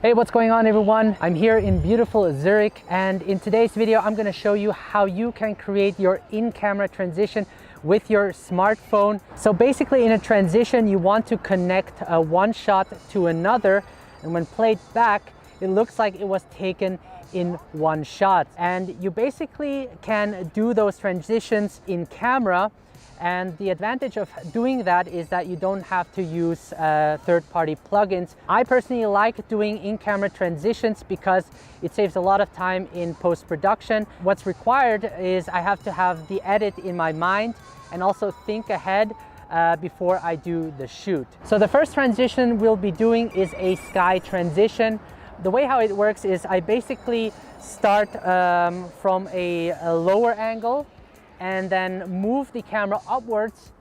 Hey, what's going on everyone? I'm here in beautiful Zurich, and in today's video I'm going to show you how you can create your in-camera transition with your smartphone. So basically in a transition you want to connect one shot to another, and when played back it looks like it was taken in one shot. And you basically can do those transitions in camera, and the advantage of doing that is that you don't have to use third-party plugins. I personally like doing in-camera transitions because it saves a lot of time in post-production. What's required is I have to have the edit in my mind and also think ahead before I do the shoot. So the first transition we'll be doing is a sky transition. The way how it works is I basically start from a lower angle and then move the camera upwards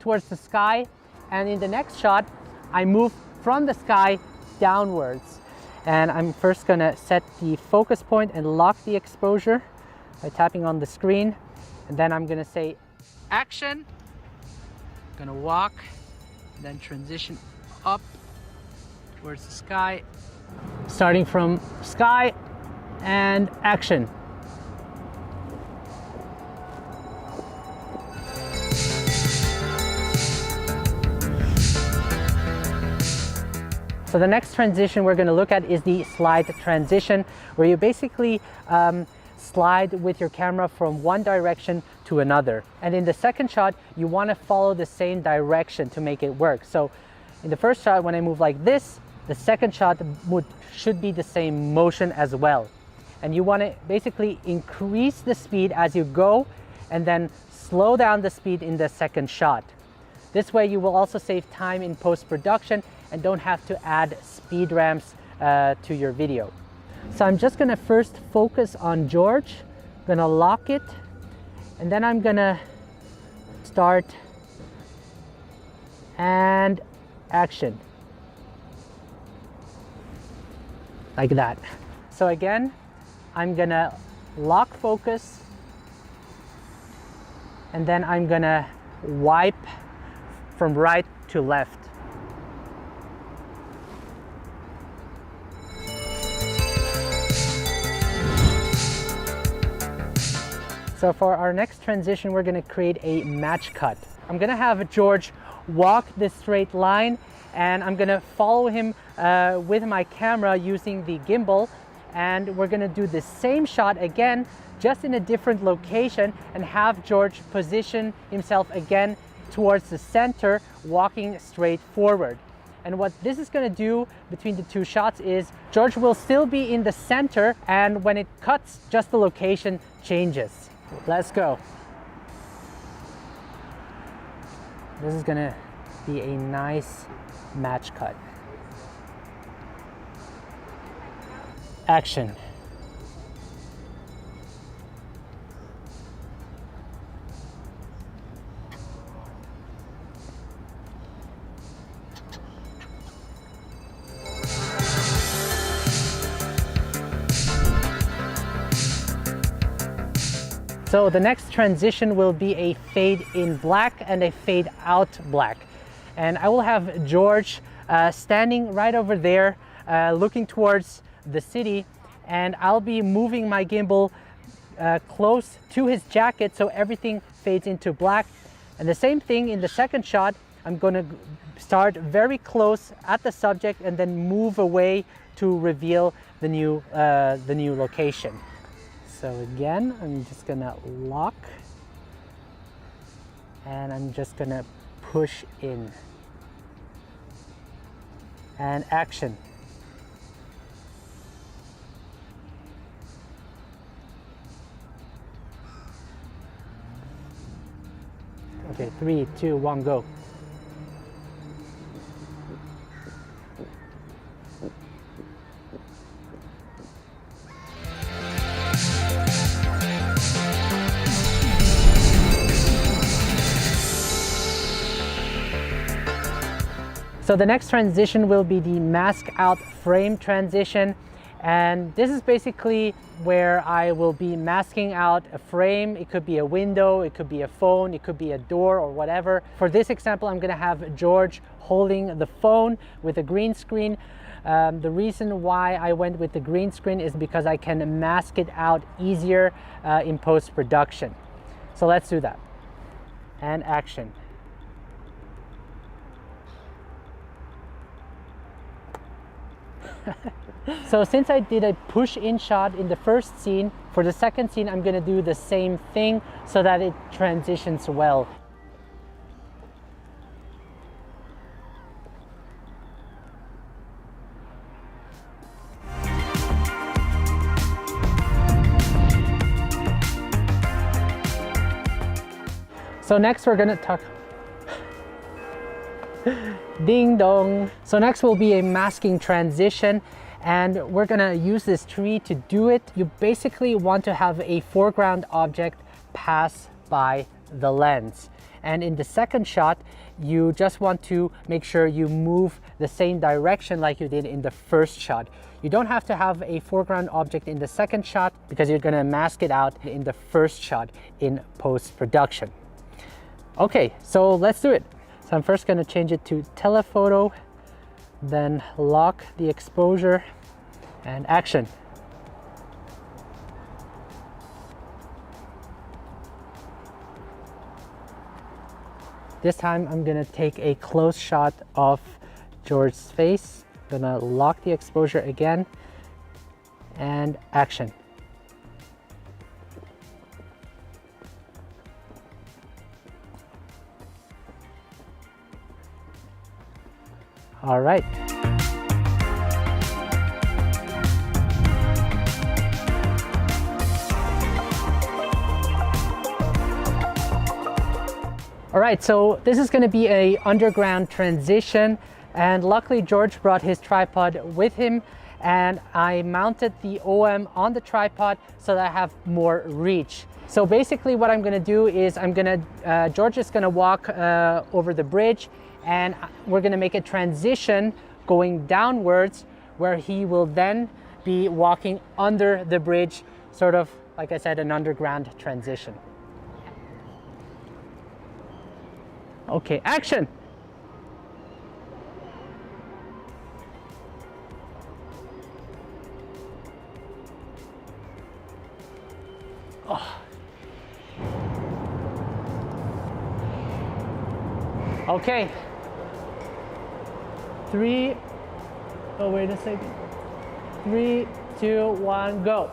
towards the sky, and in the next shot I move from the sky downwards. And I'm first gonna set the focus point and lock the exposure by tapping on the screen, and then I'm gonna say action. I'm gonna walk, then transition up towards the sky, starting from sky and action. So the next transition we're going to look at is the slide transition, where you basically slide with your camera from one direction to another. And in the second shot, you want to follow the same direction to make it work. So in the first shot, when I move like this, the second shot should be the same motion as well. And you want to basically increase the speed as you go and then slow down the speed in the second shot. This way you will also save time in post-production and don't have to add speed ramps to your video. So I'm just gonna first focus on George, gonna lock it, and then I'm gonna start and action. Like that. So again, I'm gonna lock focus, and then I'm gonna wipe from right to left. So for our next transition, we're going to create a match cut. I'm going to have George walk this straight line, and I'm going to follow him with my camera using the gimbal, and we're going to do the same shot again, just in a different location, and have George position himself again towards the center, walking straight forward. And what this is going to do between the two shots is George will still be in the center, and when it cuts, just the location changes. Let's go. This is gonna be a nice match cut. Action. So the next transition will be a fade in black and a fade out black. And I will have George standing right over there looking towards the city, and I'll be moving my gimbal close to his jacket so everything fades into black. And the same thing in the second shot, I'm going to start very close at the subject and then move away to reveal the new location. So again, I'm just gonna lock, and I'm just gonna push in, and action. Okay, 3, 2, 1, go. So the next transition will be the mask out frame transition. And this is basically where I will be masking out a frame. It could be a window, it could be a phone, it could be a door or whatever. For this example, I'm gonna have George holding the phone with a green screen. The reason why I went with the green screen is because I can mask it out easier in post-production. So let's do that. And action. So since I did a push-in shot in the first scene, for the second scene I'm going to do the same thing so that it transitions well. So next we're going to talk ding dong. So next will be a masking transition, and we're gonna use this tree to do it. You basically want to have a foreground object pass by the lens. And in the second shot, you just want to make sure you move the same direction like you did in the first shot. You don't have to have a foreground object in the second shot because you're gonna mask it out in the first shot in post-production. Okay, so let's do it. So I'm first going to change it to telephoto, then lock the exposure, and action. This time I'm going to take a close shot of George's face. I'm going to lock the exposure again, and action. All right. All right, so this is going to be a underground transition, and luckily George brought his tripod with him, and I mounted the OM on the tripod so that I have more reach. So basically what I'm going to do is George is going to walk over the bridge, and we're going to make a transition going downwards where he will then be walking under the bridge, sort of, like I said, an underground transition. Okay, action! Oh. Okay. Wait a second. 3, 2, 1, go.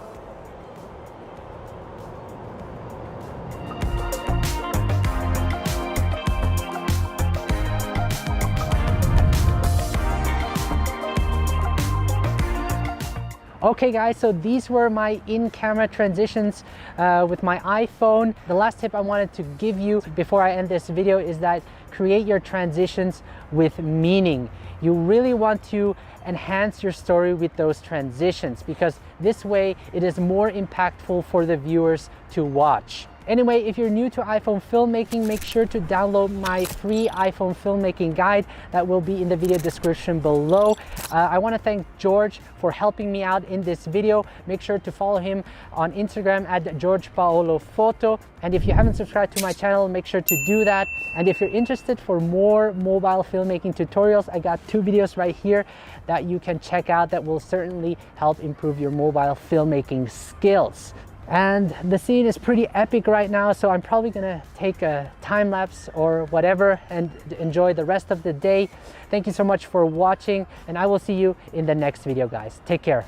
Okay guys, so these were my in-camera transitions with my iPhone. The last tip I wanted to give you before I end this video is that create your transitions with meaning. You really want to enhance your story with those transitions, because this way it is more impactful for the viewers to watch. Anyway, if you're new to iPhone filmmaking, make sure to download my free iPhone filmmaking guide that will be in the video description below. I want to thank George for helping me out in this video. Make sure to follow him on Instagram at GeorgePaoloPhoto. And if you haven't subscribed to my channel, make sure to do that. And if you're interested for more mobile filmmaking tutorials, I got 2 videos right here that you can check out that will certainly help improve your mobile filmmaking skills. And the scene is pretty epic right now, so I'm probably gonna take a time lapse or whatever and enjoy the rest of the day. Thank you so much for watching, and I will see you in the next video, guys. Take care.